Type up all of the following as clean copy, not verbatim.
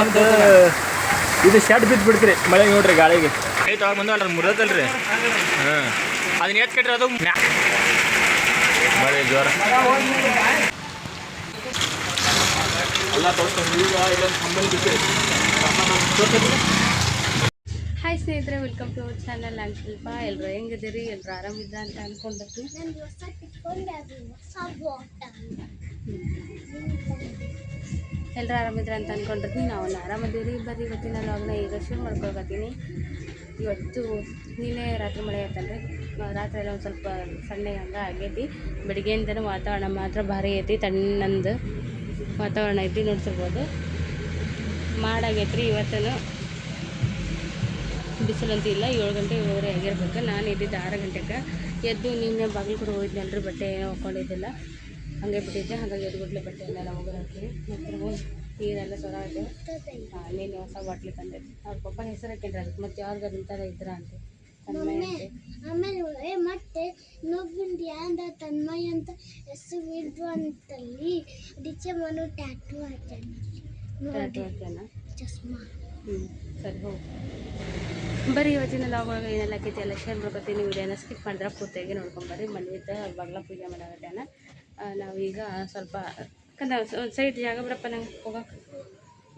ಒಂದು ಇದು ಶೆಡ್ ಬಿದ್ದು ಬಿಡ್ತೀರಿ ಮಳೆ ನೋಡ್ರಿ ಗಾಳಿಗೆ ಕೈ ತಗೊಂಡು ಬಂದವಲ್ರಿ ಮುರದಲ್ರಿ ಹಾಂ ಅದನ್ನ ಎತ್ ಕಟ್ರಿ ಅದು ಮಳೆ ಜೋರ ಎಲ್ಲ ತೋರಿಸ್ಕೊಂಡು ಈಗ ಇಲ್ಲೊಂದು ಕಂಬನಿ ಬಿಡ್ತೀರಿ. ಹಾಯ್ ಸ್ನೇಹಿತರೆ, ವೆಲ್ಕಮ್ ಟು ಅವರ್ ಚಾನಲ್. ನಾನು ಶಿಲ್ಪ. ಎಲ್ಲರೂ ಹೆಂಗಿದ್ದೀರಿ? ಎಲ್ಲರೂ ಆರಾಮಿದ್ದ ಅಂತ ಅಂದ್ಕೊಂಡ್ರಿ. ಎಲ್ಲರೂ ಆರಾಮಿದ್ರೆ ಅಂತ ಅಂದ್ಕೊಂಡಿರ್ತೀನಿ. ನಾವು ಆರಾಮದೀರಿ. ಬರ್ರಿ ಇವತ್ತಿನ ಲಾಗ್ನ ಈಗ ಶುರು ಮಾಡ್ಕೊಳ್ತೀನಿ. ಇವತ್ತು ನೀನೇ ರಾತ್ರಿ ಮಳೆ ಆಯ್ತಲ್ರಿ. ರಾತ್ರಿ ಎಲ್ಲ ಒಂದು ಸ್ವಲ್ಪ ಸಣ್ಣ ಹಂಗೆ ಆಗೈತಿ. ಬೆಳಿಗ್ಗೆಯಿಂದನೂ ವಾತಾವರಣ ಮಾತ್ರ ಭಾರಿ ಐತಿ. ತಣ್ಣಂದು ವಾತಾವರಣ ಐತಿ, ನೋಡ್ತಿರ್ಬೋದು. ಮಾಡಾಗೈತ್ರಿ ಇವತ್ತೂ. ಬಿಸಿಲಂತೂ ಇಲ್ಲ. 7 ಗಂಟೆ 7:30 ಆಗಿರ್ಬೇಕು. ನಾನು ಎದ್ದಿದ್ದು 6 ಗಂಟೆಗೆ ಎದ್ದು ನಿನ್ನೆ ಬಾಗಿಲು ಕೂಡ ಹೋಗಿದ್ನಲ್ರಿ. ಬಟ್ಟೆ ಏನೋ ಹಾಕ್ಕೊಂಡಿದ್ದಿಲ್ಲ, ಹಾಗೆ ಬಿಟ್ಟಿದ್ದೆ. ಹಾಗಾಗಿ ಎದ್ಬಿಟ್ಲೆ ಬಟ್ಟೆಯನ್ನೆಲ್ಲ ಹೋಗೋದು ಹಾಕ್ತೀವಿ. ಮತ್ತು ನೀರೆಲ್ಲ ಸೊರಾಗೆ ನೀನು ಹೊಸ ಬಾಟ್ಲಿ ತಂದೈತಿ. ಅವ್ರ ಪಪ್ಪ ಹೆಸರು ಹಾಕಿದ್ರೆ ಅದಕ್ಕೆ ಮತ್ತೆ ಯಾವ್ದು ಇಂಥದ ಇದ್ರ ಅಂತ ಆಮೇಲೆ ಮತ್ತೆ ಇನ್ನೊಬ್ಬಂದು ಯಾಂದ ತನ್ಮಯ ಅಂತ ಹೆಸರು ಇದ್ದು ಅಂತಲ್ಲಿ ಅದಕ್ಕೆ ಮನು ಟ್ಯಾಟೂ ಹಾಕ್ಯಾನ ಚಸ್ಮಾ. ಸರಿ ಹೋಗಿ ಬರೀ ಇವತ್ತಿನ ಲಾಗ್ ಏನೆಲ್ಲ ಆಕೈತಿ ಎಲ್ಲ ಶೇರ್ ಮಾಡ್ಕೊತೀನಿ. ವಿಡಿಯೋನ ಸ್ಕಿಪ್ ಮಾಡಿದ್ರೆ ಪೂರ್ತಿಯಾಗಿ ನೋಡ್ಕೊಂಬರ್ರಿ. ಮನೆಯಿಂದ ಬಾಗ್ಲ ಪೂಜೆ ಮಾಡಾಗತ್ತಾನ. ನಾವೀಗ ಸ್ವಲ್ಪ ಯಾಕಂದ್ರೆ ಒಂದು ಸೈಡ್ ಜಾಗ ಬಿಡಪ್ಪ ನಂಗೆ ಹೋಗಕ್ಕೆ.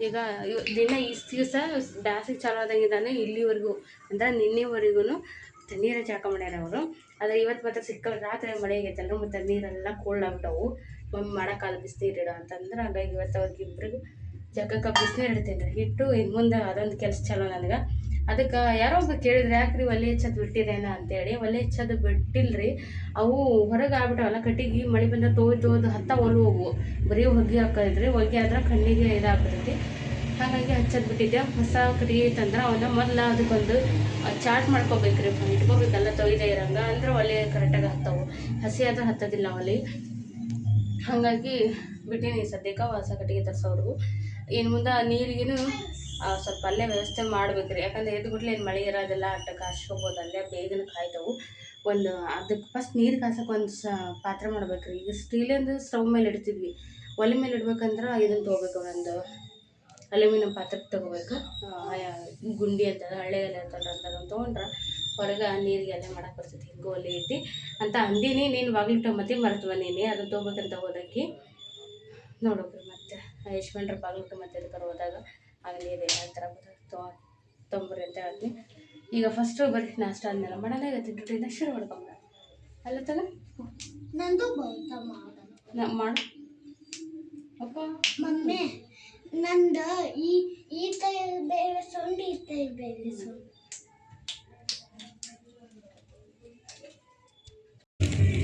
ಈಗ ದಿನ ಇಷ್ಟು ದಿವಸ ಬ್ಯಾಸಿಗೆ ಚಾಲು ಆದಂಗಿದ್ದಾನೆ ಇಲ್ಲಿವರೆಗೂ, ಅಂದ್ರೆ ನಿನ್ನೆವರೆಗೂ ನೀರೇ ಚಾಕ ಮಾಡ್ಯಾರ ಅವರು. ಆದರೆ ಇವತ್ತು ಮಾತ್ರ ಸಿಕ್ಕ ರಾತ್ರಿ ಮಳೆ ಆಗೈತಲ್ರಿ, ಮತ್ತು ನೀರೆಲ್ಲ ಕೋಲ್ಡ್ ಆಗ್ಬಿಟ್ಟವು. ಒಮ್ಮೆ ಮಾಡೋಕ್ಕಾದ ಬಿಸಿನೀರು ಇಡೋ ಅಂತಂದ್ರೆ ಹಾಗಾಗಿ ಇವತ್ತು ಅವ್ರಿಗೆ ಇಬ್ಬರಿಗೂ ಜಗಕ್ಕೆ ಬಿಸಿನೀರು ಇಡ್ತೀನಿ ರೀ ಇಟ್ಟು. ಇನ್ನು ಮುಂದೆ ಅದೊಂದು ಕೆಲಸ ಚಲೋ ನನಗೆ. ಅದಕ್ಕೆ ಯಾರೋ ಒಬ್ಬ ಕೇಳಿದ್ರೆ ಯಾಕ್ರಿ ಒಲೆ ಹೆಚ್ಚೋದು ಬಿಟ್ಟಿರೇನ ಅಂತೇಳಿ. ಒಲೆ ಹೆಚ್ಚೋದು ಬಿಟ್ಟಿಲ್ರಿ, ಅವು ಹೊರಗೆ ಆಗ್ಬಿಟ್ಟವಲ್ಲ ಕಟ್ಟಿಗೆ. ಮಳೆ ಬಂದ ತೋಯ್ದು ಹತ್ತ ಒಲು ಹೋಗು ಬರೀ ಹೊಗೆ ಹಾಕೋದ್ರಿ. ಹೊಗೆ ಆದ್ರೆ ಕಣ್ಣಿಗೆ ಇದಾಗ್ಬಿಡ್ತೈತಿ. ಹಾಗಾಗಿ ಹಚ್ಚೋದು ಬಿಟ್ಟಿದ್ದೆ. ಹೊಸ ಕಟ್ಟಿಗೆ ತಂದ್ರೆ ಅವನ್ನ ಮೊದಲು ಅದಕ್ಕೊಂದು ಚಾರ್ಜ್ ಮಾಡ್ಕೋಬೇಕ್ರಿ, ಇಟ್ಕೋಬೇಕಲ್ಲ ತೊಯ್ದೇ ಇರಂಗ. ಅಂದ್ರೆ ಒಲೆ ಕರೆಕ್ಟಾಗಿ ಹತ್ತವು. ಹಸಿ ಆದ್ರೆ ಹತ್ತೋದಿಲ್ಲ ಒಲೆ. ಹಾಗಾಗಿ ಬಿಟ್ಟಿನಿ ಸದ್ಯಕ್ಕೆ ಹೊಸ ಕಟ್ಟಿಗೆ ತರಿಸೋರ್ಗು. ಇನ್ನು ಮುಂದೆ ನೀರಿಗೂ ಸ್ವಲ್ಪ ಅಲ್ಲೇ ವ್ಯವಸ್ಥೆ ಮಾಡ್ಬೇಕ್ರಿ. ಯಾಕಂದ್ರೆ ಎದ್ಬಿಟ್ಲೆ ಏನು ಮಳೆ ಇರೋದಿಲ್ಲ, ಅಟ್ಟ ಕಾಸ್ಕೋಬೋದು. ಅಲ್ಲೇ ಬೇಗನೆ ಕಾಯ್ತವು. ಒಂದು ಅದಕ್ಕೆ ಫಸ್ಟ್ ನೀರು ಕಾಸಕ್ಕೆ ಒಂದು ಪಾತ್ರೆ ಮಾಡ್ಬೇಕ್ರಿ. ಈಗ ಸ್ಟೀಲಿಂದು ಸ್ಟವ್ ಮೇಲೆ ಇಡ್ತಿದ್ವಿ. ಒಲೆ ಮೇಲೆ ಇಡ್ಬೇಕಂದ್ರೆ ಇದನ್ನು ತೊಗೋಬೇಕು, ಒಂದು ಅಲ್ಯೂಮಿನಿಯಂ ಪಾತ್ರೆ ತೊಗೋಬೇಕು. ಗುಂಡಿ ಅಂತ ಹಳ್ಳೆ ಎಲೆ ಅಂತಂದ್ರೆ ಅದನ್ನು ತೊಗೊಂಡ್ರೆ ಹೊರಗೆ ನೀರಿಗೆಲ್ಲ ಮಾಡಕ್ಕೆ ಬರ್ತೈತಿ. ಹಿಂಗೆ ಒಲೆ ಐತಿ ಅಂತ ಅಂದಿನಿ. ನೀನು ಬಾಗಿಲು ಮತ್ತೆ ಮರೆತು ಬಂದೀನಿ. ಅದನ್ನು ತೊಗೋಬೇಕಂತ ಹೋದಕ್ಕೆ ನೋಡೋಕ್ರಿ. ಮತ್ತೆ ಯಶ್ವಂಡ್ರ ಬಾಗಿಲು ಮತ್ತೆ ಅದಕ್ಕೆ ಹೋದಾಗ ಆಗ ನೀರು ಥರ ತೊಂಬರಿ ಅಂತ ಹೇಳ್ತೀನಿ. ಈಗ ಫಸ್ಟು ಬರ್ರಿ ನಾಷ್ಟ ಆದ್ಮೇಲೆ ಮಾಡೋಣ. ಇವತ್ತು ಡ್ಯೂಟಿಯಿಂದ ಶುರು ಮಾಡ್ಕೊಂಬ ಅಲ್ಲ ತಗ ನಂದು ಮಾಡು ಅಪ್ಪ. ಮಮ್ಮಿ ನಂದು ಈ ಕೈ ಬೇರೆ ಸೌಂಡ್, ಈ ಕೈ ಬೇರೆ ಸೌಂಡ್.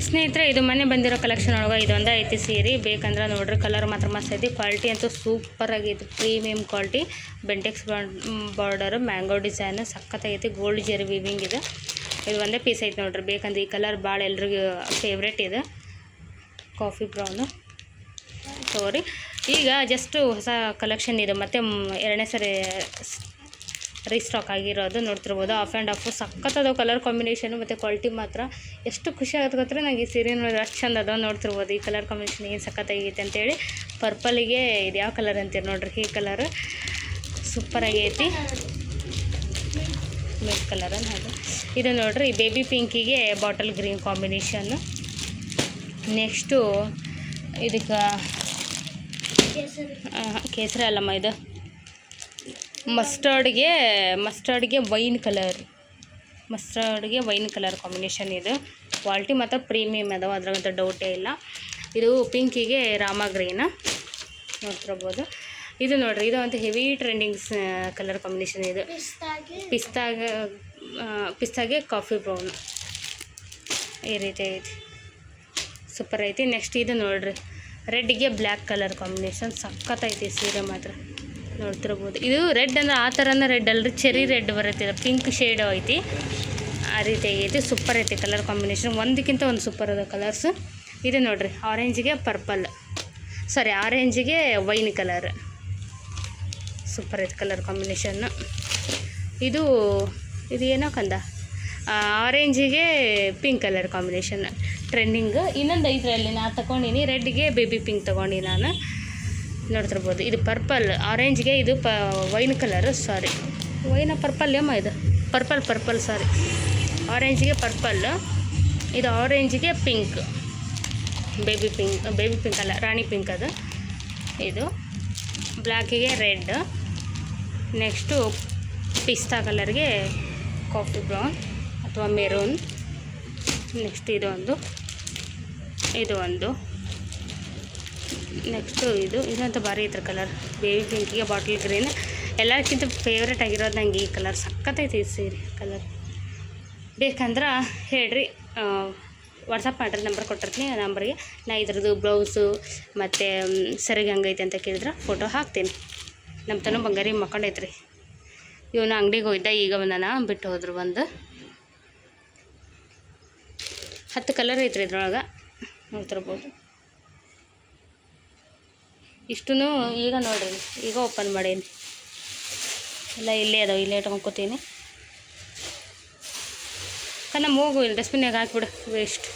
ಸ್ನೇಹಿತರೆ, ಇದು ಮನೆ ಬಂದಿರೋ ಕಲೆಕ್ಷನ್ ಒಳಗೆ ಇದೊಂದು ಐತಿ ಸೀರೆ. ಬೇಕಂದ್ರೆ ನೋಡ್ರಿ, ಕಲರ್ ಮಾತ್ರ ಮಸ್ತ್ ಐತಿ. ಕ್ವಾಲಿಟಿ ಅಂತೂ ಸೂಪರ್ ಆಗೈತಿ. Premium quality. Bentex border, mango design ಸಖತ್ತಾಗೈತಿ. ಗೋಲ್ಡ್ ಜರಿ ವೀವಿಂಗ್ ಇದೆ. ಇದು ಒಂದೇ ಪೀಸ್ ಐತಿ ನೋಡ್ರಿ. ಬೇಕಂದ್ರೆ ಈ ಕಲರ್ ಭಾಳ ಎಲ್ರಿಗೂ ಫೇವ್ರೇಟ್ ಇದೆ. ಕಾಫಿ ಬ್ರೌನು ತಗೋರಿ. ಈಗ ಜಸ್ಟು ಹೊಸ ಕಲೆಕ್ಷನ್ ಇದೆ, ಮತ್ತು 2ನೇ ಸರಿ ರೀಸ್ಟಾಕ್ ಆಗಿರೋದು ನೋಡ್ತಿರ್ಬೋದು. ಆಫ್ ಆ್ಯಂಡ್ ಆಫು ಸಖತ್ತದ ಕಲರ್ ಕಾಂಬಿನೇಷನು ಮತ್ತು ಕ್ವಾಲಿಟಿ ಮಾತ್ರ ಎಷ್ಟು ಖುಷಿ ಆಗತ್ತೆ. ನಂಗೆ ಈ ಸೀರೆ ನೋಡಿದ್ರೆ ಅಷ್ಟು ಚಂದ ಅದ. ನೋಡ್ತಿರ್ಬೋದು ಈ ಕಲರ್ ಕಾಂಬಿನೇಷನ್ ಏನು ಸಖತ್ತಾಗೈತೆ ಅಂತೇಳಿ. ಪರ್ಪಲಿಗೆ ಇದು ಯಾವ ಕಲರ್ ಅಂತೀರಿ ನೋಡ್ರಿ, ಈ ಕಲರ್ ಸೂಪರಾಗೈತಿ. ಮಿಲ್ಕ್ ಕಲರ್ ಅದು. ಇದು ನೋಡ್ರಿ ಬೇಬಿ ಪಿಂಕಿಗೆ ಬಾಟಲ್ ಗ್ರೀನ್ ಕಾಂಬಿನೇಷನ್ನು. ನೆಕ್ಸ್ಟು ಇದಕ್ಕೆ ಕೇಸರಿ ಅಲ್ಲಮ್ಮ, ಇದು ಮಸ್ಟರ್ಡ್ಗೆ ವೈನ್ ಕಲರ್ ಕಾಂಬಿನೇಷನ್. ಇದು ಕ್ವಾಲಿಟಿ ಮಾತ್ರ ಪ್ರೀಮಿಯಮ್ ಅದಾವ, ಅದ್ರಾಗಂತ ಡೌಟೇ ಇಲ್ಲ. ಇದು ಪಿಂಕಿಗೆ ರಾಮ ಗ್ರೀನ್ ನೋಡ್ತಿರ್ಬೋದು. ಇದು ನೋಡ್ರಿ, ಇದು ಅಂತ ಹೆವಿ ಟ್ರೆಂಡಿಂಗ್ಸ್ ಕಲರ್ ಕಾಂಬಿನೇಷನ್. ಇದು ಪಿಸ್ತಾಗೆ ಕಾಫಿ ಬ್ರೌನ್ ಈ ರೀತಿ ಐತಿ. ಸೂಪರ್ ಐತಿ. ನೆಕ್ಸ್ಟ್ ಇದು ನೋಡ್ರಿ, ರೆಡ್ಗೆ ಬ್ಲ್ಯಾಕ್ ಕಲರ್ ಕಾಂಬಿನೇಷನ್ ಸಖತ್ತೈತಿ ಸೀರೆ ಮಾತ್ರ. ನೋಡ್ತಿರ್ಬೋದು. ಇದು ರೆಡ್ ಅಂದ್ರೆ ಆ ಥರನೇ ರೆಡ್ ಅಲ್ರಿ, ಚೆರಿ ರೆಡ್ ಬರುತ್ತೆ. ಪಿಂಕ್ ಶೇಡ್ ಐತಿ, ಆ ರೀತಿ ಐತಿ. ಸೂಪರ್ ಐತಿ ಕಲರ್ ಕಾಂಬಿನೇಷನ್. ಒಂದಕ್ಕಿಂತ ಒಂದು ಸೂಪರ್ ಅದ ಕಲರ್ಸು. ಇದು ನೋಡ್ರಿ, ಆರೆಂಜಿಗೆ ವೈನ್ ಕಲರ್ ಸೂಪರ್ ಐತಿ ಕಲರ್ ಕಾಂಬಿನೇಷನ್ನು. ಇದು ಏನೋ ಕಂದ ಆರೆಂಜಿಗೆ ಪಿಂಕ್ ಕಲರ್ ಕಾಂಬಿನೇಷನ್ ಟ್ರೆಂಡಿಂಗ್. ಇನ್ನೊಂದು ಐತ್ರಲ್ಲಿ ನಾನು ತೊಗೊಂಡಿನಿ, ರೆಡ್ಗೆ ಬೇಬಿ ಪಿಂಕ್ ತೊಗೊಂಡು ನಾನು. ನೋಡ್ತಿರ್ಬೋದು. ಇದು ಪರ್ಪಲ್, ಆರೆಂಜ್ಗೆ ಇದು ವೈನ್ ಕಲರು, ಸಾರಿ ವೈನ ಪರ್ಪಲ್ ಏಮ್ಮ ಇದು ಪರ್ಪಲ್ ಸಾರಿ, ಆರೆಂಜ್ಗೆ ಪರ್ಪಲ್, ಇದು ಆರೆಂಜ್ಗೆ ಪಿಂಕ್, ಬೇಬಿ ಪಿಂಕ್ ಅಲ್ಲ, ರಾಣಿ ಪಿಂಕ್ ಅದು. ಇದು ಬ್ಲ್ಯಾಕಿಗೆ ರೆಡ್, ನೆಕ್ಸ್ಟು ಪಿಸ್ತಾ ಕಲರ್ಗೆ ಕಾಫಿ ಬ್ರೌನ್ ಅಥವಾ ಮೆರೂನ್, ನೆಕ್ಸ್ಟ್ ಇದು ಒಂದು, ನೆಕ್ಸ್ಟು ಇದಂತೂ ಭಾರಿ ಇದ್ರ ಕಲರ್, ಬೇಬಿ ಪಿಂಕಿಗೆ ಬಾಟಲ್ ಗ್ರೀನ್. ಎಲ್ಲಕ್ಕಿಂತ ಫೇವ್ರೇಟ್ ಆಗಿರೋದು ನಂಗೆ ಈ ಕಲರ್, ಸಖತ್ತೈತಿ ಈ ಸೀರೆ ಕಲರ್. ಬೇಕಂದ್ರೆ ಹೇಳ್ರಿ, ವಾಟ್ಸಪ್ ಮಾಡಿರಿ, ನಂಬರ್ ಕೊಟ್ಟಿರ್ತೀನಿ. ಆ ನಂಬರ್ಗೆ ನಾ ಇದ್ರದ್ದು ಬ್ಲೌಸು ಮತ್ತು ಸರಿಗೆ ಹಂಗೈತೆ ಅಂತ ಕೇಳಿದ್ರೆ ಫೋಟೋ ಹಾಕ್ತೀನಿ. ನಮ್ಮ ತನೂ ಬಂಗಾರಿ ಮಕ್ಕೊಂಡೈತ್ರಿ, ಇವನು ಅಂಗಡಿಗೆ ಹೋಯ್ದ, ಈಗ ಬಂದಾನ, ಬಿಟ್ಟು ಹೋದ್ರು. ಒಂದು 10 ಕಲರ್ ಐತ್ರಿ ಇದ್ರೊಳಗೆ, ನೋಡ್ತಿರ್ಬೋದು. ಇಷ್ಟೂ ಈಗ ನೋಡ್ರಿ, ಈಗ ಓಪನ್ ಮಾಡೀನಿ, ಎಲ್ಲ ಇಲ್ಲೇ ಅದಾವೆ, ಇಲ್ಲೇ ಇಟ್ಕೊಂಡ್ಕೋತೀನಿ. ನಮ್ಮ ಹೋಗು ಇಲ್ಲಿ ಡಸ್ಟ್ಬಿನ್ನಾಗ ಹಾಕಿಬಿಡು, ವೇಸ್ಟ್.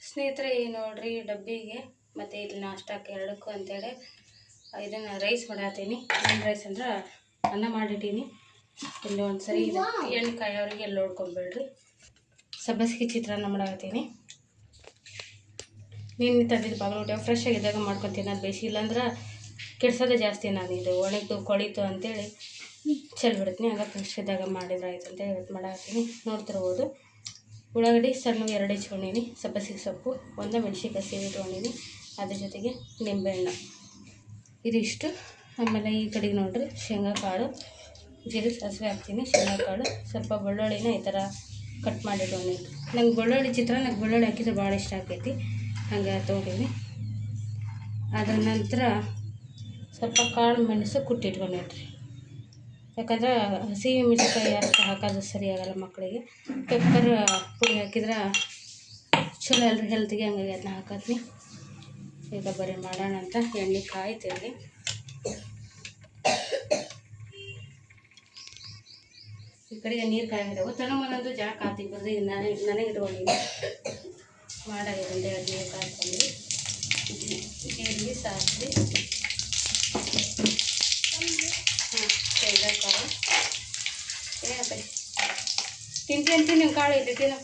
ಸ್ನೇಹಿತರೆ, ನೋಡ್ರಿ ಡಬ್ಬಿಗೆ ಮತ್ತು ಇಲ್ಲಿ ನಾಷ್ಟಕ್ಕೆ ಎರಡಕ್ಕೂ ಅಂತೇಳಿ ಇದನ್ನು ರೈಸ್ ಮಾಡತ್ತೀನಿ. ಏನು ರೈಸ್ ಅಂದ್ರೆ ಅನ್ನ ಮಾಡಿಟ್ಟೀನಿ. ಇಲ್ಲಿ ಒಂದು ಸರಿ ಎಣ್ಣೆ ಕಾಯೋರಿಗೆ ಎಲ್ಲ ನೋಡ್ಕೊಂಬೇಡ್ರಿ. ಸಬ್ಬಸಿಗೆ ಚಿತ್ರಾನ್ನ ಮಾಡತ್ತೀನಿ. ನೀನು ತಂದಿದ್ದು ಬಾಗಲಕೋಟೆ ಫ್ರೆಶ್ ಆಗಿದ್ದಾಗ ಮಾಡ್ಕೊತೀನಿ, ಅದು ಬೇಯಿಸಿ. ಇಲ್ಲಾಂದ್ರೆ ಕೆಡ್ಸೋದೇ ಜಾಸ್ತಿ. ನಾನು ಇದು ಒಣಗಿತು ಕೊಳಿತು ಅಂತೇಳಿ ಚೆಲ್ಬಿಡ್ತೀನಿ. ಆಗ ಫ್ರೆಶ್ ಇದ್ದಾಗ ಮಾಡಿದ್ರೆ ಆಯ್ತು ಅಂತೇಳಿ ಇವತ್ತು ಮಾಡತ್ತೀನಿ. ನೋಡ್ತಿರ್ಬೋದು. ಉಳ್ಳಾಗಡ್ಡಿ ಸಣ್ಣ 2 ಹೆಚ್ಕೊಂಡೀನಿ, ಸಬ್ಬಸಿಗೆ ಸೊಪ್ಪು, 1 ಮೆಣಸಿನ್ಕಾಯಿ ಸೀರೆ ಇಟ್ಕೊಂಡಿನಿ, ಅದ್ರ ಜೊತೆಗೆ ನಿಂಬೆಹಣ್ಣು, ಇದಿಷ್ಟು. ಆಮೇಲೆ ಈ ಕಡೆಗೆ ನೋಡಿರಿ ಶೇಂಗಾ ಕಾಳು, ಜೀರಿಗೆ ಸಾಸಿವೆ ಹಾಕ್ತೀನಿ, ಶೇಂಗಾ ಕಾಳು, ಸ್ವಲ್ಪ ಬೆಳ್ಳುಳ್ಳಿನ ಈ ಥರ ಕಟ್ ಮಾಡಿಟ್ಕೊಂಡಿನಿ. ನಂಗೆ ಬೆಳ್ಳುಳ್ಳಿ ಚಿತ್ರಾನ್ನಕ್ಕೆ ಬೆಳ್ಳುಳ್ಳಿ ಹಾಕಿದ್ರೆ ಭಾಳ ಇಷ್ಟ ಆಕೈತಿ, ಹಾಗೆ ತೊಗೊಂಡಿನಿ. ಅದರ ನಂತರ ಸ್ವಲ್ಪ ಕಾಳು ಮೆಣಸು ಕುಟ್ಟಿಟ್ಕೊಂಡಿರಿ, ಯಾಕಂದ್ರೆ ಹಸಿ ಮೆಣಸಿನ್ಕಾಯಿ ಅಷ್ಟು ಹಾಕೋದು ಸರಿಯಾಗಲ್ಲ ಮಕ್ಕಳಿಗೆ. ಪೆಪ್ಪರ್ ಪುಡಿ ಹಾಕಿದ್ರೆ ಚಲೋ ಅಲ್ರಿ ಹೆಲ್ತಿಗೆ, ಹಂಗಾಗಿ ಅದನ್ನ ಹಾಕತ್ನಿ. ಈಗ ಬರೀ ಮಾಡೋಣ ಅಂತ ಎಣ್ಣೆ ಕಾಯ್ತೀವಿ. ಈ ಕಡೆಗೆ ನೀರು ಕಾಯಿದಾವೆ, ತನಮನೊಂದು ಜಾಗ ಕಾಯ್ತೀವಿ ಬರ್ದು. ಇದು ನನಗೆ ಇಟ್ಕೊಂಡಿನಿ, ಮಾಡಾಗಿದ್ದಂತೆ ನೀರು ಕಾಯ್ಕೊಂಡು ಜೀರಿಗೆ ಸಾಸಿವೆ, ಶೇಂಗಾ ಕಾಳು. ಏನಪ್ಪ ತಿಂತೀನಿ ನೀವು ಕಾಳು ಇದ್ದು ತಿನ್ನೋ.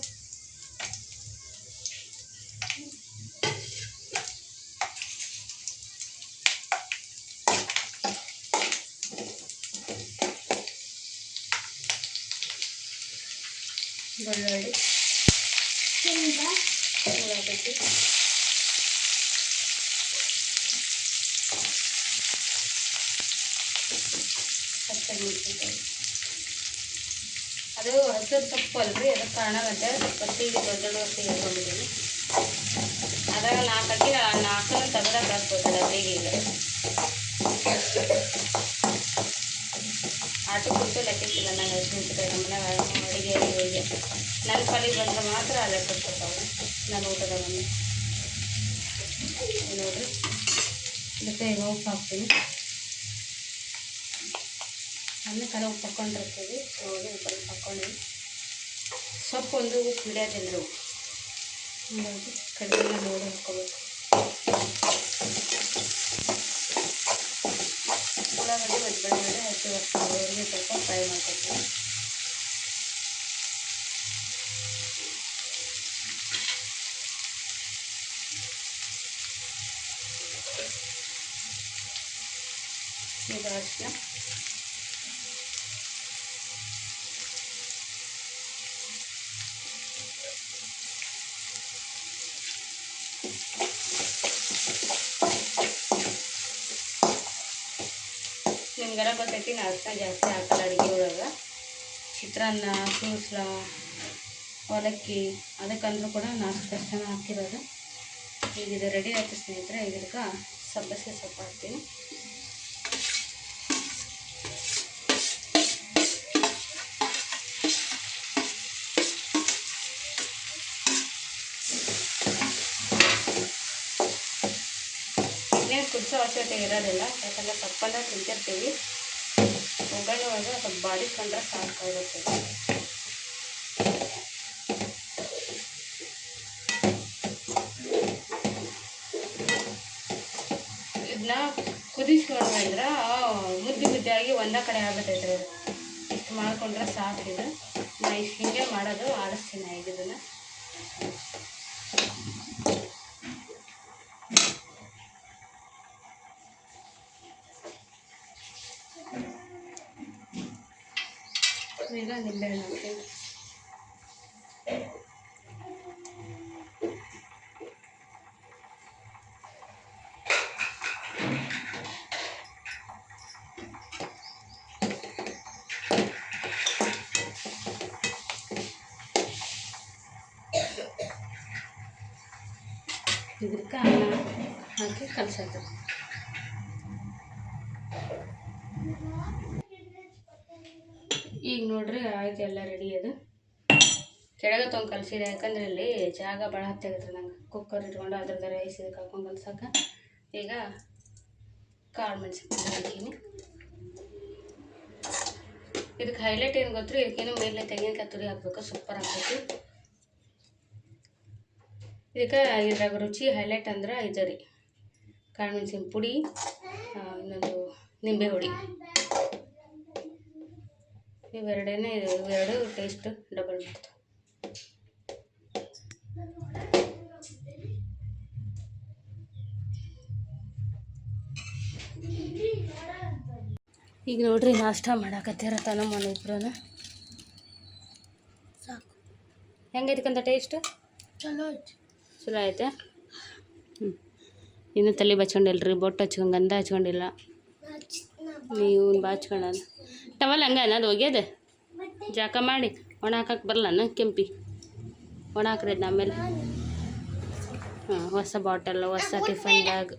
ಬೆಳ್ಳುಳ್ಳಿ, ಉಳ್ಳಾಗಡ್ಡಿ, ಹಸಿಮೆಣಸಿನ್ಕಾಯಿ. ಅದು ಹಸಿರು ಸೊಪ್ಪು ಅಲ್ರಿ, ಅದಕ್ಕೆ ಕಾರಣವಂತೆ ಒಟ್ಟಿಗೆ ದೊಡ್ಡ ಒಟ್ಟಿಗೆ ಇಟ್ಕೊಂಡಿದ್ದೀನಿ. ಅದ್ರಾಗ 4 ಅಕ್ಕಿ 4 ತೆಗ್ದಾಗ ಹಾಕ್ಬೋದು ಡಬ್ಬಿಗೆ. ಈಗ ಆಟೋ ಕುರಿತು ಲೆಕ್ಕಿಲ್ಲ ನಂಗೆ ಹಸಿಮೆಣಸಿನ್ಕಾಯಿ. ನಮ್ಮ ಮನೆಯಾಗ ಅಡುಗೆ ಹೀಗೆ ನನ್ನ ಪಾಲಿಗೆ ಬಂದರೆ ಮಾತ್ರ ಲೆಕ್ಕ ಕೊಡ್ತಾವೆ ನಾನು ಊಟದ ಬಂದು. ನೋಡಿರಿ, ಇದಕ್ಕೆ ಈಗ ಉಪ್ಪು ಹಾಕ್ತೀನಿ. ಅನ್ನಕ್ಕೆಲ್ಲ ಉಪ್ಪು ಹಾಕ್ಕೊಂಡಿರ್ತೀವಿ. ನೋಡಿ ಉಪ್ಪು ಹಾಕ್ಕೊಂಡು ಸೊಪ್ಪು ಒಂದು ಹಿಡಿಯೋದಿಲ್ಲ ರೀ. ನೋಡಿ ಕಡಿಮೆ ನೋಡಿ ಹಾಕ್ಕೋಬೇಕು. ಉಳ್ಳಾಗಡ್ಡಿ ಮತ್ತು ಬೆಳ್ಳುಳ್ಳಿ ಹಸಿ ವರ್ಷದವರೆಗೆ ಸ್ವಲ್ಪ ಫ್ರೈ ಮಾಡ್ಕೊತೀವಿ. ಈಗ ಅರಿಶಿನ, ನಿಮ್ಗೆಲ್ಲ ಗೊತ್ತೈತಿ ನಾ ಅರಿಶಿನ ಜಾಸ್ತಿ ಹಾಕಲ್ಲ ಅಡುಗೆ ಒಳಗೆ. ಚಿತ್ರಾನ್ನ, ಸೂಸ್ಲ, ಅವಲಕ್ಕಿ ಅದಕ್ಕಂದ್ರೂ ಕೂಡ ನಾನು ಅಷ್ಟು ಹಾಕಿರೋದು. ಈಗ ಇದು ರೆಡಿ ಆಯ್ತು ಸ್ನೇಹಿತರೆ. ಇದಕ್ಕೆ ಸಬ್ಬಸಿಗೆ ಸೊಪ್ಪು ಹಾಕ್ತೀನಿ. ಇದೇನು ಕುದಿಸೋ ಅವಶ್ಯಕತೆ ಇರೋದಿಲ್ಲ, ಯಾಕಂದರೆ ಸೊಪ್ಪನ್ನ ತಿಂತಿರ್ತೀವಿ. ಒಗ್ಗರಣೆ ಒಳಗೆ ಸ್ವಲ್ಪ ಬಾಡಿಸ್ಕೊಂಡ್ರೆ ಸಾಕಾಗುತ್ತೆ. ಇದನ್ನ ಕುದಿಸ್ಕೊಂಡ್ವಿ ಅಂದ್ರೆ ಮುದ್ದೆ ಮುದ್ದೆಯಾಗಿ ಒಂದೇ ಕಡೆ ಆಗ್ಬಿಟ್ಟೈತೆ. ಇಷ್ಟು ಮಾಡ್ಕೊಂಡ್ರೆ ಸಾಕಿದೆ. ನಾ ಇಷ್ಟು ಹಿಂಗೆ ಮಾಡೋದು, ಆಡಿಸ್ತೀನಿ ಈಗ ಇದನ್ನು. ಈಗ ನಿಂಬೆಹಣ್ಣು ಹಾಕ್ತೀನಿ. ಇದಕ್ಕೆ ಅನ್ನ ಹಾಕಿ ಕಲಸೋದು. ಈಗ ನೋಡ್ರಿ ಆಯ್ತು, ಎಲ್ಲ ರೆಡಿ ಅದು. ಕೆಳಗೆ ತೊಗೊಂಡು ಕಲಸಿದೆ, ಯಾಕಂದ್ರೆ ಇಲ್ಲಿ ಜಾಗ ಭಾಳ ಹತ್ತಾಗತ್ತೆ ನಂಗೆ. ಕುಕ್ಕರ್ ಇಟ್ಕೊಂಡು ಅದ್ರದ್ದು ರೈಸ್ ಇದಕ್ಕೆ ಹಾಕೊಂಡು ಕಲ್ಸಕ್ಕೆ. ಈಗ ಕಾಳು ಮೆಣಸಿನ್ಕಾಯಿ ಹಾಕೀನಿ. ಇದಕ್ಕೆ ಹೈಲೈಟ್ ಏನು ಗೊತ್ತ್ರಿ, ಇದಕ್ಕೇನು ಮೇಲೆ ತೆಂಗಿನಕಾಯಿ ತುರಿ ಹಾಕ್ಬೇಕು, ಸೂಪರ್ ಆಗ್ತೈತಿ. ಇದಕ್ಕೆ ಇದ್ರಾಗ ರುಚಿ ಹೈಲೈಟ್ ಅಂದ್ರೆ ಇದು ರೀ, ಕಾಳು ಮೆಣಸಿನ ಪುಡಿ, ಇನ್ನೊಂದು ನಿಂಬೆ ಹುಳಿ. ಇವೆರಡು ಟೇಸ್ಟ್ ಡಬಲ್ ಮಾಡ್ತಾವೆ. ಈಗ ನೋಡ್ರಿ ನಾಷ್ಟ ಮಾಡಾಕತ್ತಿರತ್ತ ನಮ್ಮ ಮನೆಯವ್ರು. ಸಾಕು. ಹೆಂಗೈತಕ್ಕಂತ ಟೇಸ್ಟ್? ಚಲೋ ಐತೆ. ಇನ್ನೂ ತಲೆ ಬಚ್ಕೊಂಡಿಲ್ರಿ, ಬೊಟ್ಟು ಹಚ್ಕೊಂಡು ಗಂಧ ಹಚ್ಕೊಂಡಿಲ್ಲ. ನೀವು ಬಾಚ್ಕೊಳ್ಳ ಟವಲ್ ಹಂಗೆ ಅನ್ನೋದು ಒಗ್ಯದ ಜಾಕ ಮಾಡಿ ಒಣ ಹಾಕಕ್ಕೆ ಬರಲ್ಲ ಕೆಂಪಿ ಒಣ ಹಾಕ್ರಿ ಅದನ್ನ ಆಮೇಲೆ. ಹಾಂ, ಹೊಸ ಬಾಟಲ್, ಹೊಸ ಟಿಫನ್ ಬ್ಯಾಗ್.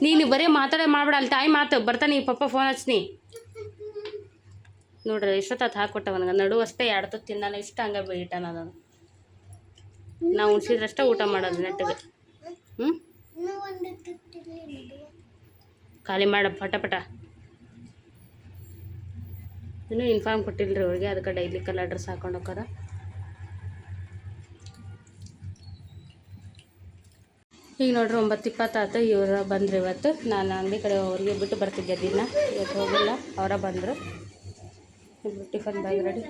ನೀನು ಬರೀ ಮಾತಾಡೋ ಮಾಡ್ಬೇಡ, ಅಲ್ಲಿ ತಾಯಿ ಮಾತು ಬರ್ತಾನೆ. ಈ ಪಪ್ಪ ಫೋನ್ ಹಚ್ನಿ ನೋಡ್ರಿ. ಎಷ್ಟೊತ್ತು ಹಾಕ್ಕೊಟ್ಟವನಿಗೆ ನಡು ಅಷ್ಟೇ ಎರಡು ತಿನ್ನಲ್ಲ, ಇಷ್ಟ ಹಂಗೆ ಬೇಯಿಟ್ಟಾನ ಅದನ್ನು. ನಾವು ಉಣ್ಸಿದ್ರಷ್ಟೇ ಊಟ ಮಾಡೋದು ನೆಟ್ಟಿಗೆ. ಖಾಲಿ ಮಾಡ ಪಟ ಪಟ. ಇನ್ನೂ ಇನ್ಫಾರ್ಮ್ ಕೊಟ್ಟಿಲ್ರಿ ಅವ್ರಿಗೆ, ಅದಕ್ಕೆ ಡೈಲಿ ಕಲರ್ ಡ್ರೆಸ್ ಹಾಕೊಂಡು ಹೋಗಾರ. ಈಗ ನೋಡ್ರಿ 9:20 ಇವ್ರು ಬಂದರು ಇವತ್ತು. ನಾನು ಅಂಗಡಿ ಕಡೆ ಅವ್ರಿಗೆ ಬಿಟ್ಟು ಬರ್ತಿದ್ದೆ ದಿನ. ಇವತ್ತು ಹೋಗಿಲ್ಲ, ಅವರ ಬಂದರು. ಇಬ್ಬರು ಟಿಫನ್ ಬ್ಯಾಗ್ ರೆಡಿ.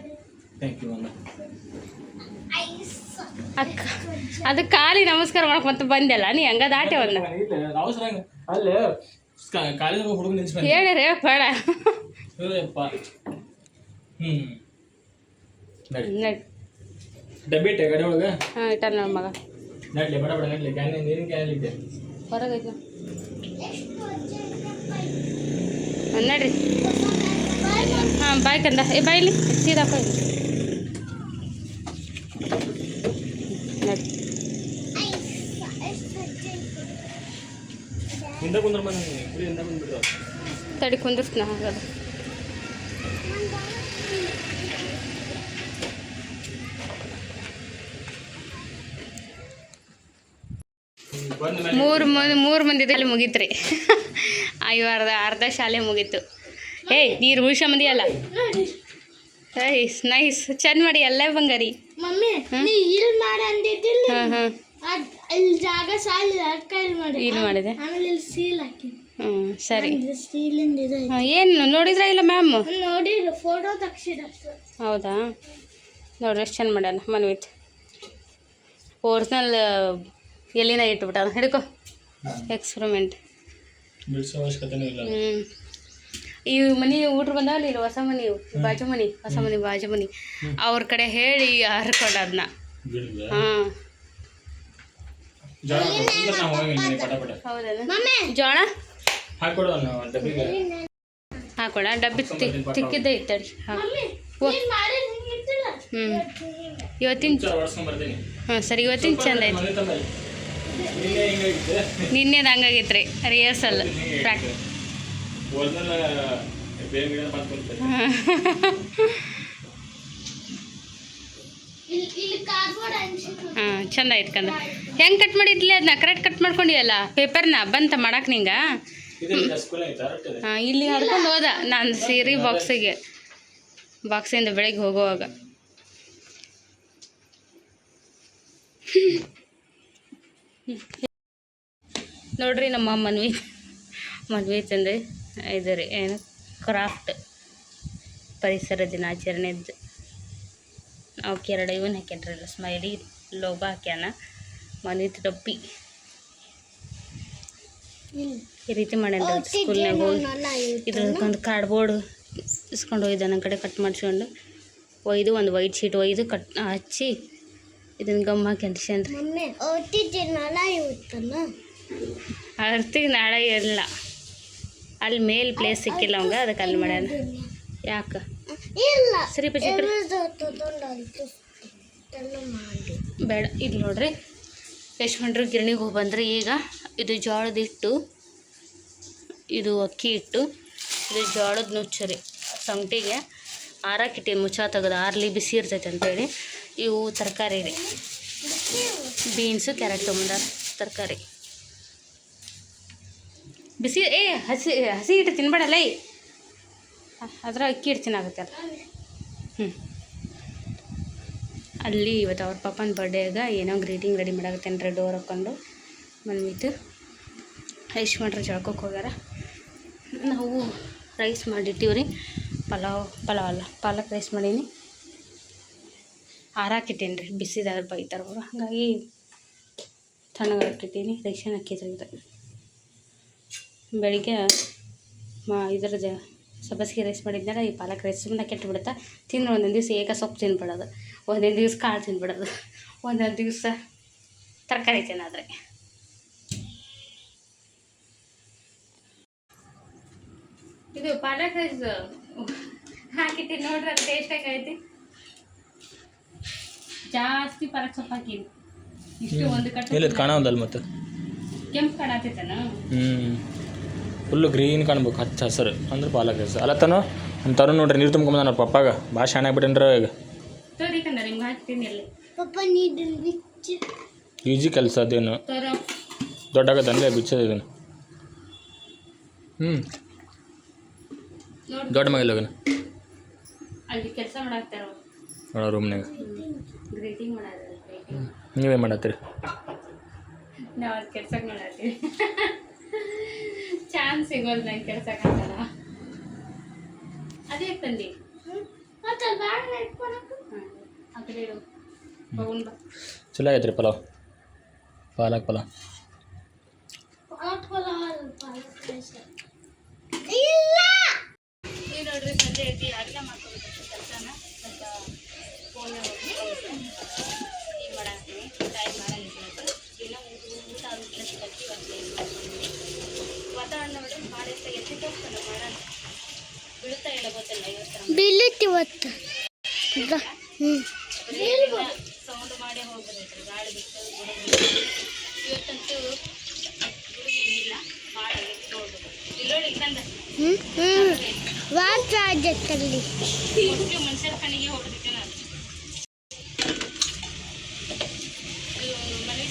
ಅಕ್ಕ ಅದು ಖಾಲಿ ನಮಸ್ಕಾರ ಮಾಡಕ್ಕೆ ಮತ್ತೆ ಬಂದೆಲ್ಲ ನೀ ಹಂಗ ದಾಟೆ ಒಂದು ಹೇಳಿರಿ ಬೇಡ. ಹಾಂ ಇಟ್ಟಾರ ನಮ್ಮ ಮಗ ಹೊರಗೈತೆ ನಡ್ರಿ. ಹಾಂ ಬಾಯ್ ಕಂದ ಬಾಯ್ಲಿ ಸೀದಾಕೋ ನಡಿ. ತಡಿ ಕುಂದಿರ್ತೀನಿ ಹಾಗಾದ್ರೆ. ಮೂರು ಮಂದಿದಲ್ಲಿ ಮುಗೀತ್ರಿ. ಅರ್ಧ ಶಾಲೆ ಮುಗೀತು. ಏಯ್ ನೀರು ಉಳ್ಸ ಮಂದಿ ಅಲ್ಲ. ನೈಸ್ ನೈಸ್, ಚಂದ ಮಾಡಿ ಎಲ್ಲ ಬಂಗಾರಿ. ಇಲ್ಲಿ ಮಾಡಿದೆ. ಹ್ಞೂ ಸರಿ. ಏನು ನೋಡಿದ್ರ ಇಲ್ಲ ಮ್ಯಾಮ್? ಹೌದಾ? ನೋಡ್ರಿ ಎಷ್ಟು ಚಂದ ಮಾಡ್ಯಾನ ಮನ್ವಿತ್. ಒರಿಜಿನಲ್ ಎಲ್ಲಿನ ಇಟ್ಬಿಟ್ಟ ಹಿಡ್ಕೊ. ಎಕ್ಸ್ಪರಿಮೆಂಟ್. ಈ ಮನೆ ಊಟ್ರು ಬಂದಾವಲ್ಲ, ಇಲ್ಲಿ ಹೊಸ ಮನೆ ಬಾಜು ಮನೆ, ಹೊಸ ಮನೆ ಬಾಜು ಮನೆ, ಅವ್ರ ಕಡೆ ಹೇಳಿ ಹರ್ಕೊಂಡ ಅದನ್ನ. ಹಾಂ ಹೌದಾ? ಜೋಳ ಹಾಕೊಳ ಡಬ್ಬಿ ತಿಕ್ಕಿದ್ದೆ ಇತ್ತಡಿ. ಹಾಂ ಇವತ್ತಿನ ಹಾಂ ಸರಿ, ಇವತ್ತಿನ ಚಂದ ಐತಿ. ನಿನ್ನೆದು ಹಂಗಾಗೈತೆ ರೀ ರಿಹರ್ಸಲ್ ಪ್ರಾಕ್ಟೀಸ್. ಹಾಂ ಚಂದ ಐತೆ ಕಂದ. ಹೆಂಗೆ ಕಟ್ ಮಾಡಿದ್ಲಿ ಅದನ್ನ ಕರೆಕ್ಟ್ ಕಟ್ ಮಾಡ್ಕೊಂಡಿಯಲ್ಲ ಪೇಪರ್ನ ಬಂತ ಮಾಡಕ್ಕೆ ನಿಂಗೆ. ಹಾಂ ಇಲ್ಲಿ ಹರ್ಕೊಂಡು ಹೋದ ನಾನು ಸೀರೆ ಬಾಕ್ಸಿಂದ ಬೆಳಗ್ಗೆ ಹೋಗುವಾಗ. ನೋಡ್ರಿ ನಮ್ಮ ಮನ್ವಿ ಮದುವೆ ತಂದರೆ ಇದು ರೀ ಏನು ಕ್ರಾಫ್ಟ್ ಪರಿಸರ ದಿನಾಚರಣೆದ್ದು ಅವಕ್ಕೆ 2 ಇವನ್ ಹಾಕ್ಯಾನ್ರಲ್ಲ ಸ್ಮೈಲಿ ಲೋಗೋ ಹಾಕ್ಯಾನ ಮನಿತ್ ಡಬ್ಬಿ ಈ ರೀತಿ ಮಾಡ್ಯಾನ ಸ್ಕೂಲ್ನಾಗ ಹೋಗಿ ಇದ್ರದಕ್ಕೊಂದು ಕಾರ್ಡ್ಬೋರ್ಡ್ ಇಸ್ಕೊಂಡು ಹೋಗಿದ್ದ ನನ್ನ ಕಡೆ ಕಟ್ ಮಾಡಿಸ್ಕೊಂಡು ಒಯ್ದು ಒಂದು ವೈಟ್ ಶೀಟ್ ಒಯ್ದು ಹಚ್ಚಿ ಇದನ್ನು ಗಮ್ ಹಾಕಿ ಅಂಟಿಸ್ಯಾನ್ರಿ. ಅರ್ತಿಗೆ ನಾಳೆ ಇರಲ್ಲ ಅಲ್ಲಿ ಮೇಲೆ ಪ್ಲೇಸ್ ಸಿಕ್ಕಿಲ್ಲ ಅವಂಗ ಅದಕ್ಕೆ ಅಲ್ಲಿ ಮಾಡ್ಯಾನ. ಯಾಕೆ ಸರಿ ಪಚಿಕ್ರಿ ಬೇಡ. ಇದು ನೋಡ್ರಿ ಯಶವಂತರು ಗಿರಣಿಗೆ ಹೋಗಿ ಬಂದ್ರೆ ಈಗ ಇದು ಜೋಳದ ಹಿಟ್ಟು, ಇದು ಅಕ್ಕಿ ಹಿಟ್ಟು, ಇದು ಜೋಳದ ನುಚ್ಚು ರೀ ಸೊಂಟಿಗೆ ಆರಾಕಿಟ್ಟು ಮುಚ್ಚ ತೆಗೆದು ಆರ್ಲಿ ಬಿಸಿ ಇರ್ತೈತೆ ಅಂತೇಳಿ. ಇವು ತರಕಾರಿ ರೀ ಬೀನ್ಸು ಕ್ಯಾರೆಟ್ ತೊಗೊಂಬಂದಾರ ತರಕಾರಿ ಬಿಸಿ. ಹಸಿ ಹಿಟ್ಟು ತಿನ್ಬೇಡಲ್ಲ ಅದ್ರ ಅಕ್ಕಿ ಹಿಟ್ಟು ತಿನ್ನಾಗತ್ತಲ್ಲ. ಅಲ್ಲಿ ಇವತ್ತು ಅವ್ರ ಪಾಪನ ಬರ್ಡೇಗ ಏನೋ ಗ್ರೀಟಿಂಗ್ ರೆಡಿ ಮಾಡಾಕತ್ತೇನೆ ರೀ. ಡೋರ್ ಹಾಕ್ಕೊಂಡು ಬಂದ್ಬಿಟ್ಟು ಯಶ್ವಂಟ್ರು ಜಳ್ಕೊಕ್ಕೆ ಹೋಗ್ಯಾರ. ನಾವು ರೈಸ್ ಮಾಡಿಟ್ಟಿವಿ ರೀ. ಪಲಾವ್ ಅಲ್ಲ ಪಾಲಕ್ ರೈಸ್ ಮಾಡೀನಿ. ಆರಾಕಿಟ್ಟೇನಿ ರೀ ಬಿಸಿದಾಗ ಬೈತಾರೆ ಅವರು, ಹಾಗಾಗಿ ತಣ್ಣಗೆ ಹಾಕಿಟ್ಟೀನಿ. ರೇಷನ್ ಅಕ್ಕಿ ತೆಗೆದು ಬೆಳಿಗ್ಗೆ ಇದ್ರದ್ದು ಸಬ್ಬಸಿಗೆ ರೈಸ್ ಮಾಡಿದ್ನಾರ ಈ ಪಾಲಕ್ ರೈಸ್ ಸುಮ್ಮನೆ ಕೆಟ್ಟು ಬಿಡುತ್ತಾ. ತಿಂದು ಒಂದೊಂದು ದಿವಸ ಏಕ ಸೊಪ್ಪು ತಿಂದ್ಬಿಡೋದು, ಒಂದೊಂದು ದಿವ್ಸ ಕಾಳು ತಿಂದ್ಬಿಡೋದು, ಒಂದೊಂದು ದಿವಸ ತರಕಾರಿ ತಿನ್ನೋದ್ರೆ. ಇದು ಪಾಲಕ್ ರೈಸ್ ಹಾಕಿಟ್ಟು ನೋಡ್ರಿ ಅದು ಟೇಸ್ಟ್ ಆಗೈತಿ. ಜಾಸ್ತಿ ಪಾಲಕ್ ಸೊಪ್ಪು ಹಾಕೀನಿ. ಇಷ್ಟು ಒಂದು ಕಟ್ಟು ಕಾಣೋದಲ್ಲ ಮತ್ತು ಕೆಂಪು ಕಾಣತೈತನ ಫುಲ್ಲು ಗ್ರೀನ್ ಕಾಣ್ಬೇಕು, ಹಚ್ಚ ಹಸಿರು ಅಂದ್ರೆ ಪಾಲಕ್ ರೈಸ್ ಅಲ್ಲತ್ತನೋ ಅಂತಾರು. ನೋಡ್ರಿ ನೀರು ತುಂಬ್ಕೊಂಬಂದ ನನ್ನ ಪಪ್ಪಾಗ ಭಾಳ ಶಾಣೆ ಆಗ್ಬಿಟ್ಟೇನ್ರ ಈಗ. ತೋರಿಕಂದ್ರೆ ನಿಮ್ಗೆ ಹಾಕ್ತೀನಿ ಅಲ್ಲಿ ಈಜಿ ಕೆಲಸ ಅದೇನು ದೊಡ್ಡಾಗತ್ತಂದ್ರೆ ಬಿಚ್ಚದ ಇದನ್ನು. ದೊಡ್ಡ ಮಗಲ್ ಹೋಗನ ಅಲ್ಲಿ ಕೆಲಸ ಮಾಡಾಕ್ತಾರ ನೋಡೋ ರೂಮ್ನಾಗ. ಗ್ರೀಟಿಂಗ್ ಮಾಡೋದು ನೀವೇ ಮಾಡತ್ತೀರಿ? ನಾವು ಅದು ಕೆಲ್ಸಕ್ಕೆ ಮಾಡತ್ತೀವಿ. ಚಾನ್ಸ್ ಸಿಗೋದು ನಂಗೆ ಕೆಲ್ಸಕ್ಕೆ ಆಗಲ್ಲ. ಅದೇ ತಂದಿ ಆ ಕಡೆ ಇಡು ಬಗುನ್ ಬಾ. ಚಲೋ ಆಗೈತೆ ರೀ ಪಲಾವ್, ಪಾಲಕ್ ಪಲಾವ್. ಈಗ ನೋಡ್ರಿ ಸಂಜೆ ಐತಿ, ಅಡುಗೆ ಮಾಡ್ಕೊಬೇಕು ಕೆಲಸನ. ಸ್ವಲ್ಪ ಫೋನ್ ಈಗ ಮಾಡಾಕ್ತೀನಿ. ಟೈಮ್ ಮಾಡಂಗಿಲ್ಲ ಏನೋ ಊಟ ಆಗುತ್ತೆ ಕಟ್ಟಿ ವಾತಾವರಣ ನೋಡಿ ಮಾಡಿಸ್ತಾ ಎತ್ತಿ ಹೋಗ್ತಾನೆ ಮಾಡೋಣ. ಬೀಳ್ತಾ ಇಲ್ಲ ಗೊತ್ತಿಲ್ಲ ಇವತ್ತು ಸೌಂಡ್ ಮಾಡೇ ಹೋಗ್ಬಿಡೈತ್ರಿ. ಗಾಳಿ ಬಿಟ್ಟು ಇವತ್ತಂತೂ ಇಲ್ಲ, ಭಾಳ ಎತ್ತು ಹೋಗ್ಬೋದು. ಇಲ್ಲೋಡಿ ಕಂದ ಮನುಷ್ಯರ ಕಣಿಗೆ ಹೋಗ್ಬಿಟ್ಟೆ ನಾನು. ಮನೆ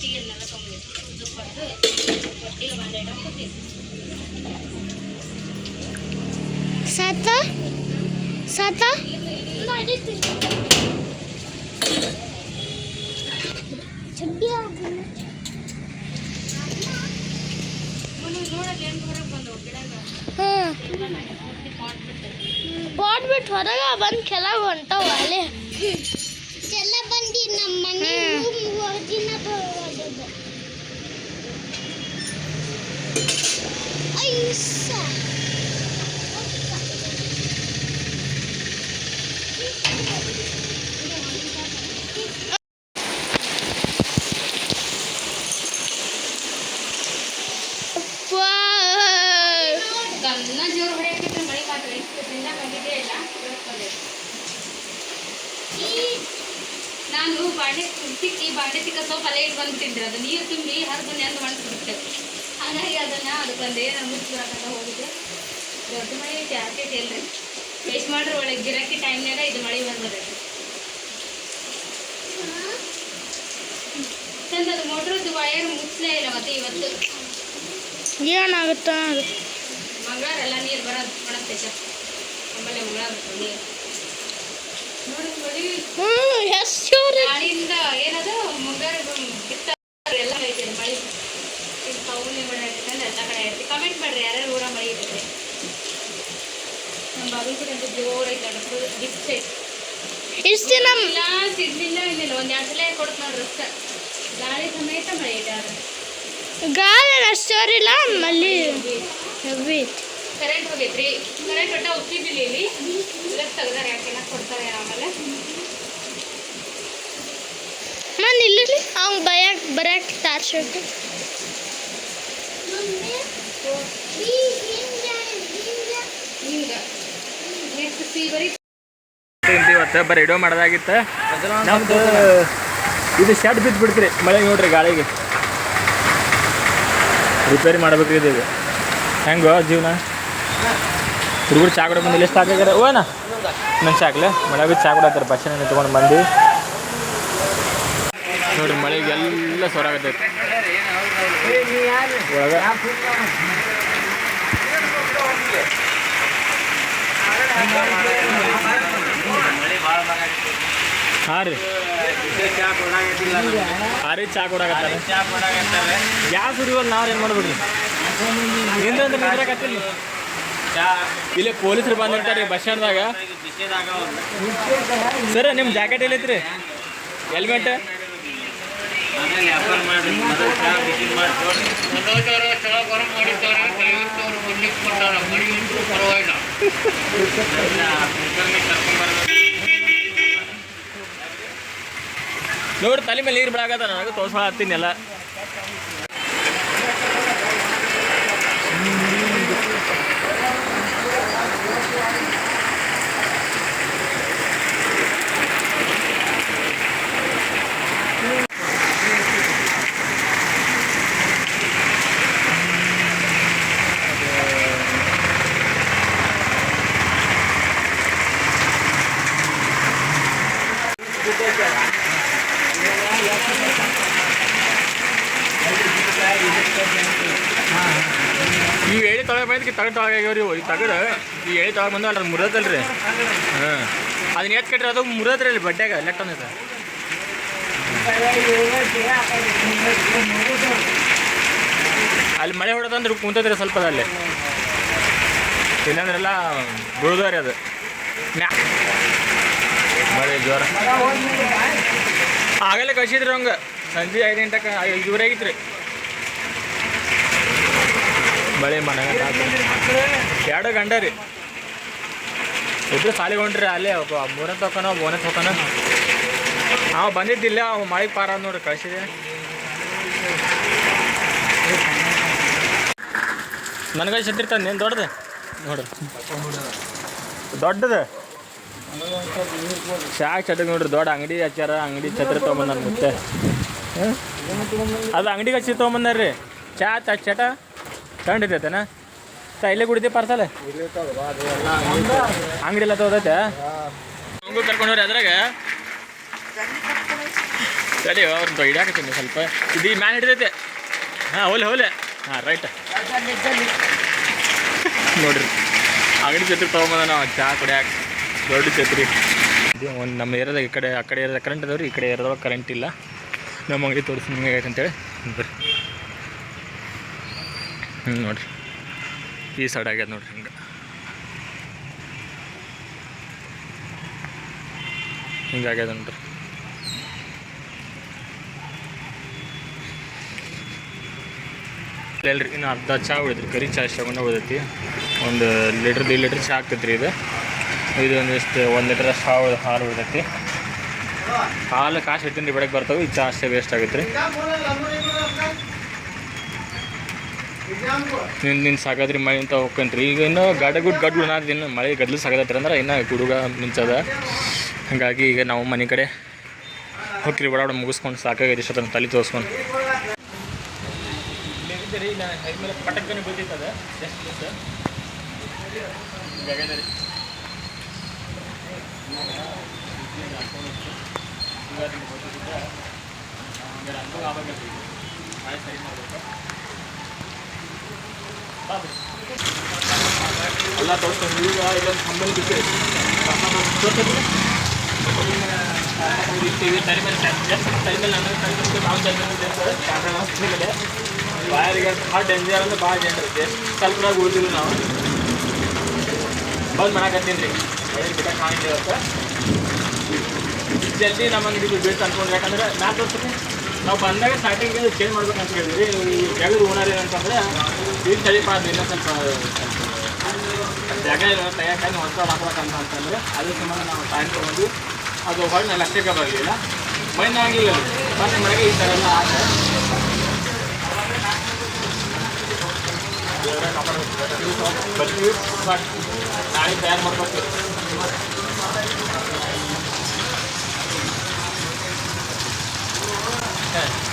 ಟೀಯನ್ನೆಲ್ಲ ತೊಗೊಂಡಿದ್ದು ಉದ್ದಪ್ಪಟ್ಟು ಒಟ್ಟಿಗೆ ಬಂದ ಕೊಟ್ಟಿದ್ದು ಸಾತ ನೋಡಲ್ಲಿ ಹೆಂಗೆ ಹೊರಗೆ ಬಂದವು ಪಾಟ್ ಬಿಟ್ಟು ಹೊರಗೆ ಬಂದು ಕೆಳಗೆ ಹೊಂಟವ ಅಲ್ಲೇ ಎಲ್ಲ ಬಂದು ನಮ್ಮ ಮನೆ ಹೊರಗಿನ ಬರೋದು. ಐಸ ಗನ್ನ ಜೋರು ಹೊಡೆಯಕ್ಕೆ ಮಳೆ ಮಾತ್ರ ಇಷ್ಟು ದಿನ ಬಂದಿದ್ದೇ ಇಲ್ಲ. ನಾನು ಬಾಂಡೆ ತಿಕ್ಕ ಸೋಪ್ ಅಲ್ಲೇ ಇಟ್ಟು ಬಂದ್ಬಿಟ್ಟಿದ್ದೆ. ಅದು ನೀರು ತುಂಬಿ ಹರಿದು ನೆಂದು ಮಾಡಿಸ್ಬಿಡುತ್ತೆ. ಹಾಗಾಗಿ ಅದಕ್ಕೊಂದು ಏನಾರು ಮುಚ್ಚಿಬರಕಂತ ಹೋಗಿದ್ದೆ. ದೊಡ್ಡ ಮಳೆ ಐತಿ ಆಗ್ತೈತಿ ಅಲ್ರಿ. ವೇಸ್ಟ್ ಮಾಡ್ರಿ ಒಳಗೆ ಗಿರಾಕಿ ಟೈಮ್ನಾಗ ಇದು ಮಳೆ ಬಂದ್ಬಿಡೈತಿ. ಚಂದ ಅದು ಮೋಟ್ರದ್ದು ವಯರ್ ಮುಚ್ಚಲೇ ಇಲ್ಲ. ಮತ್ತೆ ಇವತ್ತು ಏನಾಗುತ್ತಾ ಮಂಗಳವಾರ ಎಲ್ಲ ನೀರು ಬರೋದು ಒಣಗ್ತೈತೆ. ಆಮೇಲೆ ಮಂಗಳವಾರ ನೀರು ನೋಡಿ ನಾಳಿಂದ ಏನದು ಮುಂಗಾರು ಬಿತ್ತ ಎಲ್ಲ ಐತೆ ಮಳೆ. ಪೌರ್ಣಿ ಮಳೆ ಎಲ್ಲ ಕಡೆ ಐತಿ. ಕಮೆಂಟ್ ಮಾಡಿರಿ ಯಾರ್ಯಾರು ಊರ ಮಳೆ ಐತಿ. ನಮ್ಮ ಬಾಗಲಕೋಟೆ ಅಂತ ಜೋರಾಗಿ ನಡ್ಕೊಂಡು ಡಿಸ್ಟ್ ಐತಿ. ಇಷ್ಟು ದಿನ ಇಲ್ಲ ಸಿಡ್ಲಿಲ್ಲ ಇನ್ನಿಲ್ಲ, ಒಂದು 2 ಸಲ ಕೊಡ್ತು ನೋಡ್ರಿ ಅಷ್ಟೇ. ಗಾಳಿ ಸಮೇತ ಮಳೆ ಐತೆ. ಆದ್ರೆ ಗಾಳಿ ಅಷ್ಟೋರಿಲ್ಲ ಮಲ್ಲಿ ಹೆವಿ ಕರೆಂಟ್ ಹೋಗೈತ್ರಿ. ಕರೆಂಟ್ ಒಟ್ಟ ಉಕ್ಕಿದ್ದಿಲ್ಲ ಇಲ್ಲಿ. ಇಲ್ಲ ತೆಗ್ದಾರೆ, ಯಾಕೆಲ್ಲ ಕೊಡ್ತಾರೆ ಆಮೇಲೆ. ಮನ್ ಇಲ್ಲಿ ಅವ್ನು ಬರಕ್ಕೆ ತಾರ್ಸ್ಬೇಕು. ಹಿಂಗೆ ನೆಕ್ಸ್ಟ್ ಸೀಬರಿ ಇವತ್ತು ಬರೀ ವಿಡಿಯೋ ಮಾಡೋದಾಗಿತ್ತು. ನಮ್ದು ಇದು ಶೆಡ್ ಬಿದ್ದು ಬಿಡ್ತೀರಿ ಮಳೆ ನೋಡ್ರಿ ಗಾಳಿಗೆ. ರಿಪೇರಿ ಮಾಡ್ಬೇಕು ಇದು. ಹೆಂಗೋ ಜೀವನ. ಹುಡುಗರು ಚಾ ಕೊಡೋ ಬಂದು ಎಷ್ಟು ಹಾಕಿದ್ದಾರೆ ಓನ ನನ್ನ ಚಾಕ್ಲೆ ಮಳೆ ಬಿದ್ದು ಚಾ ಕೊಡತ್ತಾರೆ. ಬಸ್ಸಿನ ತೊಗೊಂಡು ಬಂದು ನೋಡ್ರಿ ಮಳೆಗೆಲ್ಲ ಸೊರಾಗತ್ತೈತಿ ಒಳಗೆ. ಹಾಂ ರೀ ಚಾ ಕೊಡಾಕತ್ತಾರೆ. ಗ್ಯಾಸ್ ಹುಡುಗಲ್ಲ ನಾವ್ರು ಏನು ಮಾಡ್ಬೇಕ್ರಿ? ನಿಂದ್ರೆ ಅಂದ್ರೆ ನಿಂದ್ರಾಕತ್ತಿಲ್ಲ. ಇಲ್ಲೇ ಪೊಲೀಸರು ಬಂದಿರ್ತಾರೆ ಬಸ್ ಸ್ಟ್ಯಾಂಡ್ದಾಗ. ಸರ್ ನಿಮ್ಮ ಜಾಕೆಟ್ ಎಲ್ಲೈತ್ರಿ? ಹೆಲ್ಮೆಟ್ ನೋಡಿ ತಲೆ ಮೇಲೆ ನೀರು ಬಿಡಾಕತ್ತ. ನನಗೆ ತೋರ್ಸ್ಕೊಳ ಹತ್ತೀನಿ ಎಲ್ಲ. ಈ ಎಳೆ ತೊಳಗೆ ಬಂದಕ್ಕೆ ತಗಡು ತೊಳಗಾಗ್ಯಾವ್ರಿ. ಈ ತಗಡು ಈ ಎಳೆ ತೊಳಗೆ ಬಂದು ಅಲ್ರಿ ಮುರದಲ್ರಿ. ಹಾಂ ಅದನ್ನ ಎತ್ತು ಕಟ್ರಿ ಅದು ಮುರದ್ರಿ ಅಲ್ಲಿ ಬಡ್ಡ್ಯಾಗ ಲೆಟ್ ಅನ್ನೈತೆ. ಅಲ್ಲಿ ಮಳೆ ಹೊಡೆದಂದ್ರೆ ಕುಂತದ್ರಿ ಸ್ವಲ್ಪ ಅಲ್ಲಿ. ಇಲ್ಲಾಂದ್ರೆಲ್ಲ ಬೀಳ್ದವ್ರಿ ಅದು ಮಳೆ ಜೋರ. ಆಗಲೇ ಕಳ್ಸಿದ್ರಿ ಹಂಗೆ ಸಂಜೆ 5 ಗಂಟೆಗೆ 5:30 ಆಗಿತ್ತು ರೀ ಮಳೆ. ಮನೆಗೆ 2 ಗಂಟೆ ರೀ. ಇಬ್ಬರು ಸಾಲಿಗೊಂಡ್ರಿ ಅಲ್ಲೇ 3ನೇ ತೊಕೊನೋ 1ನೇ ತೊಕೊನೋ. ಅವ ಬಂದಿದ್ದಿಲ್ಲ, ಅವ ಮಳೆಗೆ ಪಾರ ನೋಡ್ರಿ ಕಳ್ಸಿದೆ. ನನಗೆ ಛತ್ರಿ ತಂದು ನೀನು ದೊಡ್ಡದು ನೋಡ್ರಿ, ದೊಡ್ಡದು ಶಾಕ್ ಛತ್ರಿ ನೋಡ್ರಿ. ದೊಡ್ಡ ಅಂಗಡಿ ಹಚ್ಚಾರ, ಅಂಗಡಿ ಛತ್ರಿ ತೊಗೊಂಬಂದ ಮತ್ತೆ. ಅದು ಅಂಗಡಿಗೆ ಹಚ್ಚಿ ತೊಗೊಂಬಂದಾರ ರೀ. ಚಟ ತಗೊಂಡಿದ್ದೇನ ಇಲ್ಲೇ ಕುಡಿದೆ ಪಾರ್ಸಲ್ ಅಂಗಡಿ ಎಲ್ಲ ತಗೋದೈತೆ. ಹಂಗೂ ಕರ್ಕೊಂಡವ್ರಿ ಅದ್ರಾಗ. ಸರಿ ಅವ್ರದ್ದು ಹಿಡಿಯಾಕತ್ತೀನಿ ಸ್ವಲ್ಪ. ಇದು ಮ್ಯಾನ್ ಹಿಡಿದೈತೆ. ಹಾಂ ಹೋಲೆ ಹಾಂ ರೈಟ್ ನೋಡ್ರಿ. ಅಂಗಡಿ ಛತ್ರಿ ತೊಗೊಂಬಂದ ನಾವು ಚಹಾ ಕುಡಿಯಾಕೆ. ದೊಡ್ಡ ಛತ್ರಿ ಇದು. ಒಂದು ನಮ್ಮ ಏರಿಯಾದಾಗ ಈ ಕಡೆ ಆ ಕಡೆ ಏರಿಯಾದಾಗ ಕರೆಂಟ್ ಅದಾವ್ರಿ, ಈ ಕಡೆ ಏರಿಯಾದಾಗ ಕರೆಂಟ್ ಇಲ್ಲ. ನಮ್ಮ ಅಂಗಡಿ ತೋರಿಸಿ ನಿಮಗೆ ಆಗೈತೆ ಅಂತೇಳಿ ಬರ್ರಿ. ನೋಡಿರಿ ಈ ಸೈಡ್ ಆಗ್ಯದ ನೋಡ್ರಿ. ಹಿಂಗಾಗ್ಯದ ನೋಡ್ರಿ. ಇಲ್ಲರಿ ಇನ್ನು ಅರ್ಧ ಚಹಾ ಉಳಿದ್ರಿ. ಕರಿ ಚಹಾ ತಗೊಂಡು ಉಳಿದೈತಿ. 1 ಲೀಟ್ರ್ 2 ಲೀಟ್ರ್ ಚಹಾ ಆಗ್ತೈತೆ ರೀ ಇದು. ಒಂದಿಷ್ಟು 1 ಲೀಟ್ರ್ ಹಾಲು ಉಳಿದೈತಿ. ಹಾಲು ಕಾಸು ಇಟ್ಟಿನಿ ರೀ, ಬೆಳಗ್ಗೆ ಬರ್ತಾವೆ. ಈ ಚಹಾ ಅಷ್ಟೇ ವೇಸ್ಟ್ ಆಗೈತೆ ರೀ. ನಿನ್ನ ಸಾಕಾದ್ರಿ ಮಳೆ ಅಂತ ಹೋಗ್ಕಂತ್ರಿ. ಈಗ ಇನ್ನೂ ಗಡ್ಗಳು ನಾದ್ರಿ. ಇನ್ನು ಮಳೆ ಗದ್ಲು ಸಾಕತ್ರಿ ಅಂದ್ರೆ ಇನ್ನೂ ಗುಡುಗ ಮಿಂಚದ. ಹಾಗಾಗಿ ಈಗ ನಾವು ಮನೆ ಕಡೆ ಹೋಗ್ರಿ ಬಡ ಮುಗಿಸ್ಕೊಂಡು ಸಾಕಾಗೈತಿ. ಇಷ್ಟೊತ್ತನ ತಲೆ ತೋರಿಸ್ಕೊಂಡು ಪಟಕ್ಕನೆ ಬೀಳ್ತೈತದ ಎಷ್ಟು ಹಿಂಗಾಗ್ಯದ ಎಲ್ಲ ತೋರಿಸ್ಕೊಂಡು ಈಗ ಇಲ್ಲೊಂದು ಕಂಬನಿ ಬಿಟ್ಟಿರಿ. ತಲೆ ಮೇಲೆ ಕ್ಯಾಮ್ರಾ ಬಾಯಾರಿಗೆ ಭಾಳ ಡೇಂಜರ್ ಅಂದ್ರೆ ಭಾಳ ಡೇಂಜರ್ ಐತೆ ಸ್ವಲ್ಪದಾಗ ಉಳಿದಿಲ್ಲ ನಾವು ಬಂದು ಮಾಡಕತ್ತೀನಿ ರೀ ಒಳ್ಳೆ ಬಿಟ್ಟ ಕಾಣಿದೆ ಇವತ್ತು ಜಲ್ದಿ ನಮಗೆ ಇದು ಬೀಳ್ತು ಅನ್ಕೊಂಡ್ರೆ ಯಾಕಂದ್ರೆ ಮ್ಯಾಚ್ ತೋರಿಸ್ತೀನಿ ನಾವು ಬಂದಾಗ ಸ್ಟಾರ್ಟಿಂಗ್ ಚೇಂಜ್ ಮಾಡ್ಬೇಕು ಅಂತ ಹೇಳಿದ್ರಿ ಈ ಜಾಗದ ಓನರ್ ಏನಂತಂದ್ರೆ ಇದು ತಳಿಪ ಅದು ಇನ್ನೂ ಸ್ವಲ್ಪ ಜಾಗ ತೆಗಿಯೋಕೆ ಹೊಸ ಹಾಕ್ಬೇಕಂತ ಅಂತಂದ್ರೆ ಅದ್ರ ಸಂಬಂಧ ನಾವು ಟೈಮ್ ತೊಗೊಂಡು ಅದು ಹೊಳ್ಳಿ ಲಕ್ಷಕ್ಕೆ ಬರಲಿಲ್ಲ ಮೈನ್ ಆಗಿಲ್ಲ ಮತ್ತೆ ಮನೆಗೆ ಈ ಥರ ಎಲ್ಲ ಆಟ ಬರ್ತೀವಿ ಬಟ್ ನಾಳೆ ತಯಾರು ಮಾಡ್ಕೊತೀವಿ Okay.